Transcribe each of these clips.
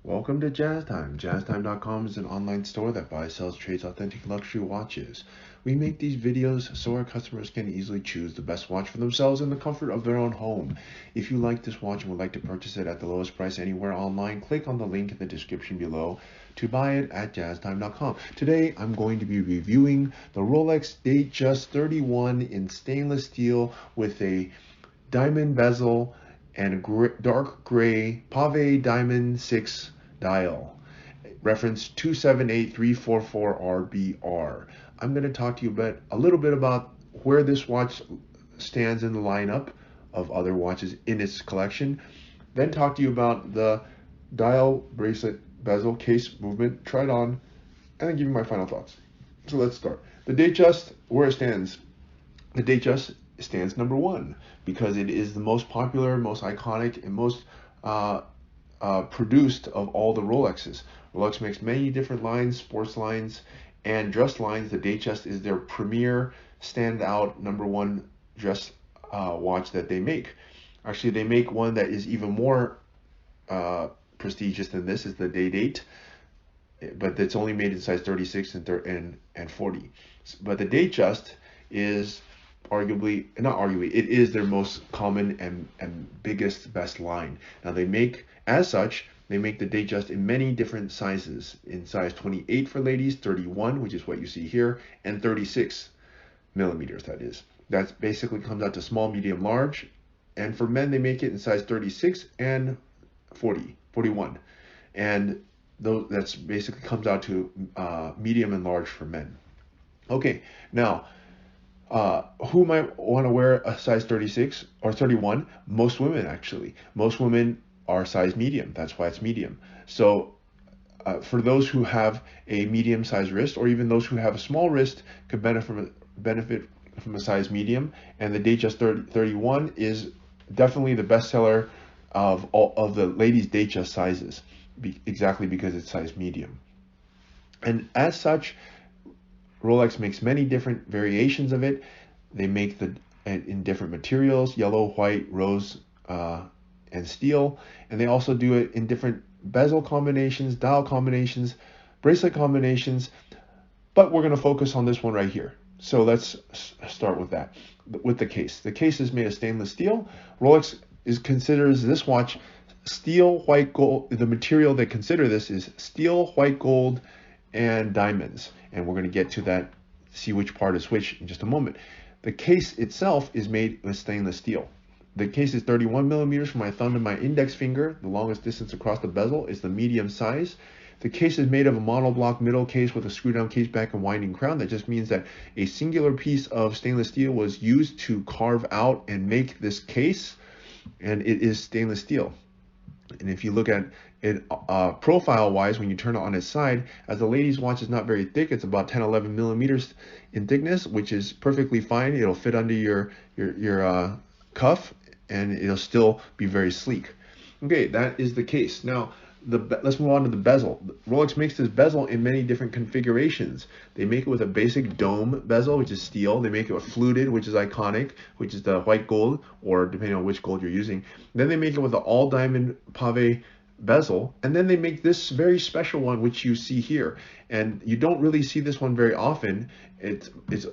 Welcome to Jazz Time. JazzTime.com is an online store that buys, sells, trades authentic luxury watches. We make these videos so our customers can easily choose the best watch for themselves in the comfort of their own home. If you like this watch and would like to purchase it at the lowest price anywhere online, click on the link in the description below to buy it at JazzTime.com. Today, I'm going to be reviewing the Rolex Datejust 31 in stainless steel with a diamond bezel and a dark gray pave diamond 6 dial. Reference 278344RBR. I'm going to talk to you a little bit about where this watch stands in the lineup of other watches in its collection. Then talk to you about the dial, bracelet, bezel, case, movement, try it on, and then give you my final thoughts. So let's start. The Datejust, where it stands. The Datejust stands number one because it is the most popular, most iconic, and most produced of all the Rolexes. Rolex makes many different lines, sports lines, and dress lines. The Datejust is their premier, standout, number one dress watch that they make. Actually, they make one that is even more prestigious than this, is the Day-Date, but it's only made in size 36 and 40. But the Datejust is it is their most common and biggest, best line. Now they make the Datejust in many different sizes, in size 28 for ladies, 31, which is what you see here, and 36 millimeters, that is. That basically comes out to small, medium, large. And for men, they make it in size 36 and 41. And that's basically comes out to medium and large for men. Okay, now, who might want to wear a size 36 or 31? Most women, actually. Most women are size medium. That's why it's medium. So for those who have a medium size wrist, or even those who have a small wrist, could benefit from a size medium. And the Datejust 31 is definitely the best seller of all of the ladies' Datejust sizes, exactly because it's size medium. And as such, Rolex makes many different variations of it. They make in different materials: yellow, white, rose, and steel. And they also do it in different bezel combinations, dial combinations, bracelet combinations. But we're going to focus on this one right here. So let's start with that. With the case. The case is made of stainless steel. Rolex considers this watch steel, white gold. The material they consider this is steel, white gold, and diamonds. And we're going to get to that, see which part is which in just a moment. The case itself is made with stainless steel. The case is 31 millimeters from my thumb to my index finger. The longest distance across the bezel is the medium size. The case is made of a monoblock middle case with a screw-down case back and winding crown. That just means that a singular piece of stainless steel was used to carve out and make this case, and it is stainless steel. And if you look at it profile-wise, when you turn it on its side, as the ladies' watch is not very thick, it's about 10-11 millimeters in thickness, which is perfectly fine. It'll fit under your cuff, and it'll still be very sleek. Okay, that is the case. Now, let's move on to the bezel. Rolex makes this bezel in many different configurations. They make it with a basic dome bezel, which is steel. They make it with fluted, which is iconic, which is the white gold, or depending on which gold you're using. Then they make it with the all diamond pave bezel, and then they make this very special one, which you see here. And you don't really see this one very often. It's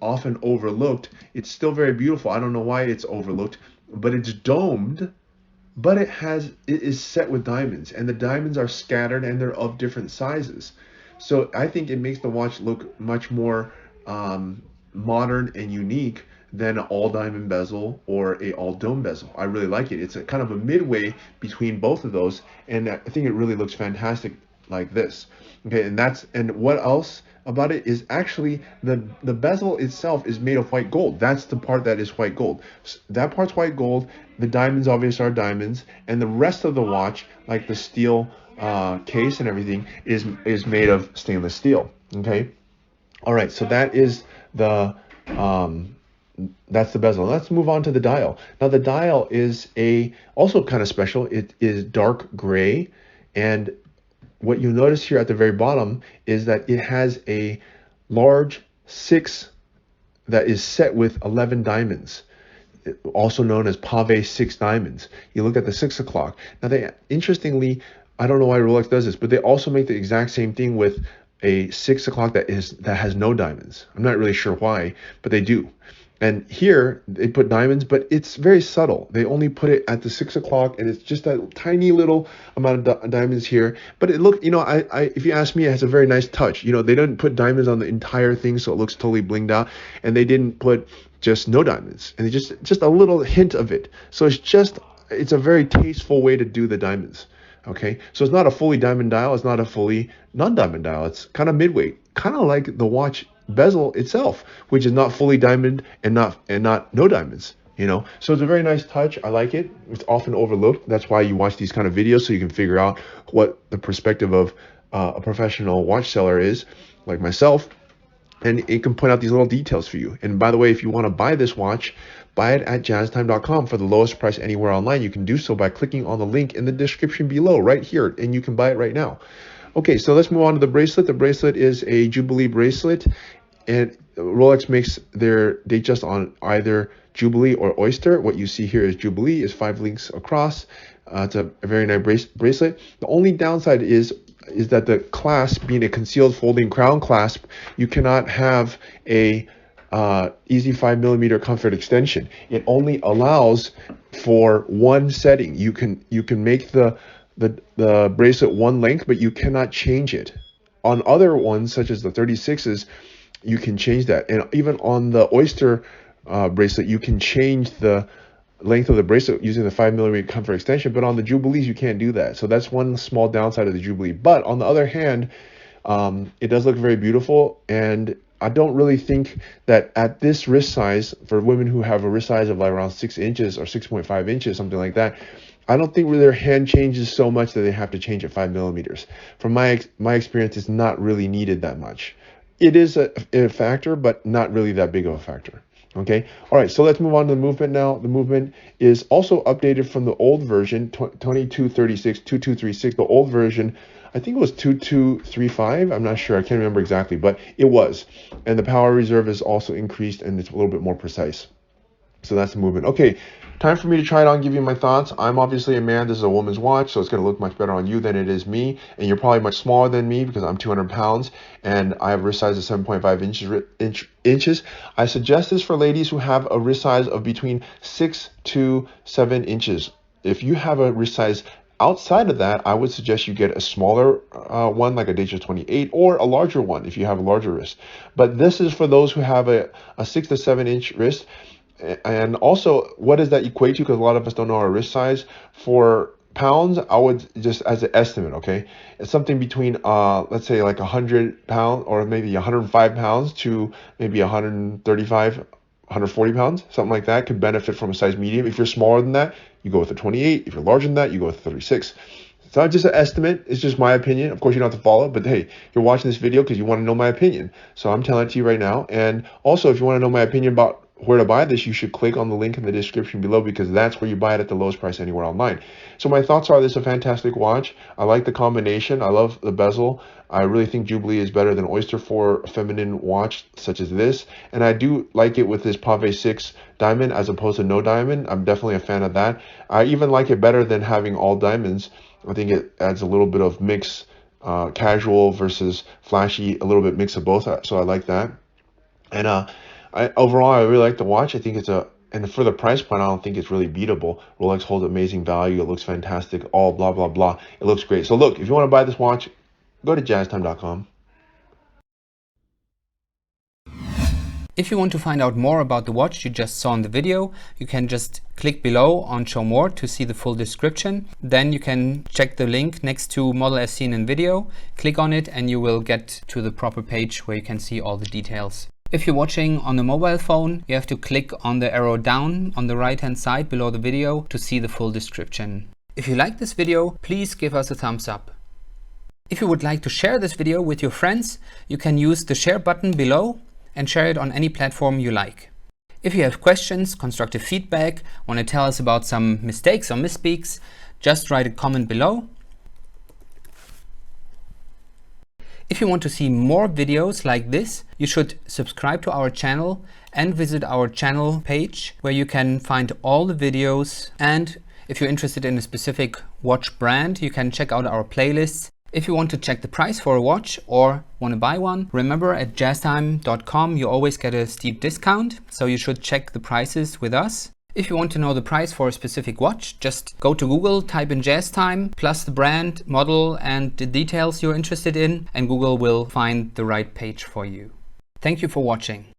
often overlooked. It's still very beautiful. I don't know why it's overlooked, but it's domed. But it is set with diamonds, and the diamonds are scattered, and they're of different sizes. So I think it makes the watch look much more modern and unique than an all diamond bezel or a all dome bezel. I really like it. It's a kind of a midway between both of those, and I think it really looks fantastic like this. Okay, and what else about it is actually the bezel itself is made of white gold. That's the part that is white gold. That part's white gold. The diamonds obviously are diamonds, and the rest of the watch, like the steel case and everything, is made of stainless steel. Okay, all right. So that is that's the bezel. Let's move on to the dial. Now the dial is also kind of special. It is dark gray, and what you notice here at the very bottom is that it has a large 6 that is set with 11 diamonds, also known as pave 6 diamonds. You look at the 6 o'clock. Now, interestingly, I don't know why Rolex does this, but they also make the exact same thing with a 6 o'clock that has no diamonds. I'm not really sure why, but they do. And here they put diamonds, but it's very subtle. They only put it at the 6 o'clock, and it's just a tiny little amount of diamonds here. But it look, if you ask me, it has a very nice touch. They didn't put diamonds on the entire thing, so it looks totally blinged out, and they didn't put just no diamonds, and just a little hint of it. So it's a very tasteful way to do the diamonds. Okay, so it's not a fully diamond dial. It's not a fully non-diamond dial. It's kind of midway, kind of like the watch bezel itself, which is not fully diamond and not no diamonds. So it's a very nice touch. I like it. It's often overlooked. That's why you watch these kind of videos, so you can figure out what the perspective of a professional watch seller is, like myself. And it can point out these little details for you. And by the way, if you want to buy this watch, buy it at jazztime.com for the lowest price anywhere online. You can do so by clicking on the link in the description below right here, and you can buy it right now. Okay, so let's move on to the bracelet. The bracelet is a Jubilee bracelet, and Rolex makes their Datejust on either Jubilee or Oyster. What you see here is Jubilee, is 5 links across. It's a very nice bracelet. The only downside is that the clasp, being a concealed folding crown clasp, you cannot have a easy 5mm comfort extension. It only allows for one setting. You can make the bracelet one length, but you cannot change it. On other ones, such as the 36s, you can change that. And even on the Oyster bracelet, you can change the length of the bracelet using the 5mm comfort extension, but on the Jubilees, you can't do that. So that's one small downside of the Jubilee. But on the other hand, it does look very beautiful, and I don't really think that at this wrist size, for women who have a wrist size of like around 6 inches or 6.5 inches, something like that, I don't think their hand changes so much that they have to change at 5mm. From my experience, it's not really needed that much. It is a factor, but not really that big of a factor. Okay, all right, so let's move on to the movement now. The movement is also updated from the old version, 2236, 2236. The old version, I think it was 2235. I'm not sure, I can't remember exactly, but it was. And the power reserve is also increased, and it's a little bit more precise. So that's the movement. Okay, time for me to try it on, give you my thoughts. I'm obviously a man. This is a woman's watch, so it's going to look much better on you than it is me. And you're probably much smaller than me because I'm 200 pounds and I have a wrist size of 7.5 inches. I suggest this for ladies who have a wrist size of between 6 to 7 inches. If you have a wrist size outside of that, I would suggest you get a smaller one, like a Datejust 28, or a larger one if you have a larger wrist. But this is for those who have a 6 to 7 inch wrist. And also, what does that equate to? Because a lot of us don't know our wrist size. For pounds, I would just, as an estimate, okay, it's something between let's say like 100 pounds or maybe 105 pounds to maybe 135, 140 pounds, something like that could benefit from a size medium. If you're smaller than that, you go with a 28. If you're larger than that, you go with a 36. It's not just an estimate, it's just my opinion. Of course, you don't have to follow it, but hey, you're watching this video because you want to know my opinion. So I'm telling it to you right now. And also, if you want to know my opinion about where to buy this, you should click on the link in the description below, because that's where you buy it at the lowest price anywhere online. So my thoughts are, this is a fantastic watch. I like the combination. I love the bezel. I really think Jubilee is better than Oyster for a feminine watch such as this. And I do like it with this Pave 6 diamond as opposed to no diamond. I'm definitely a fan of that. I even like it better than having all diamonds. I think it adds a little bit of mix, casual versus flashy, a little bit mix of both. So I like that. And overall, I really like the watch. I think it's and for the price point, I don't think it's really beatable. Rolex holds amazing value. It looks fantastic. All blah, blah, blah. It looks great. So look, if you want to buy this watch, go to jazztime.com. If you want to find out more about the watch you just saw in the video, you can just click below on Show More to see the full description. Then you can check the link next to model as seen in video, click on it, and you will get to the proper page where you can see all the details. If you're watching on a mobile phone, you have to click on the arrow down on the right hand side below the video to see the full description. If you like this video, please give us a thumbs up. If you would like to share this video with your friends, you can use the share button below and share it on any platform you like. If you have questions, constructive feedback, want to tell us about some mistakes or misspeaks, just write a comment below. If you want to see more videos like this, you should subscribe to our channel and visit our channel page where you can find all the videos. And If you're interested in a specific watch brand, you can check out our playlists. If you want to check the price for a watch or want to buy one, remember at jazztime.com you always get a steep discount, so you should check the prices with us. If you want to know the price for a specific watch, just go to Google, type in JazzTime, plus the brand, model and the details you're interested in, and Google will find the right page for you. Thank you for watching.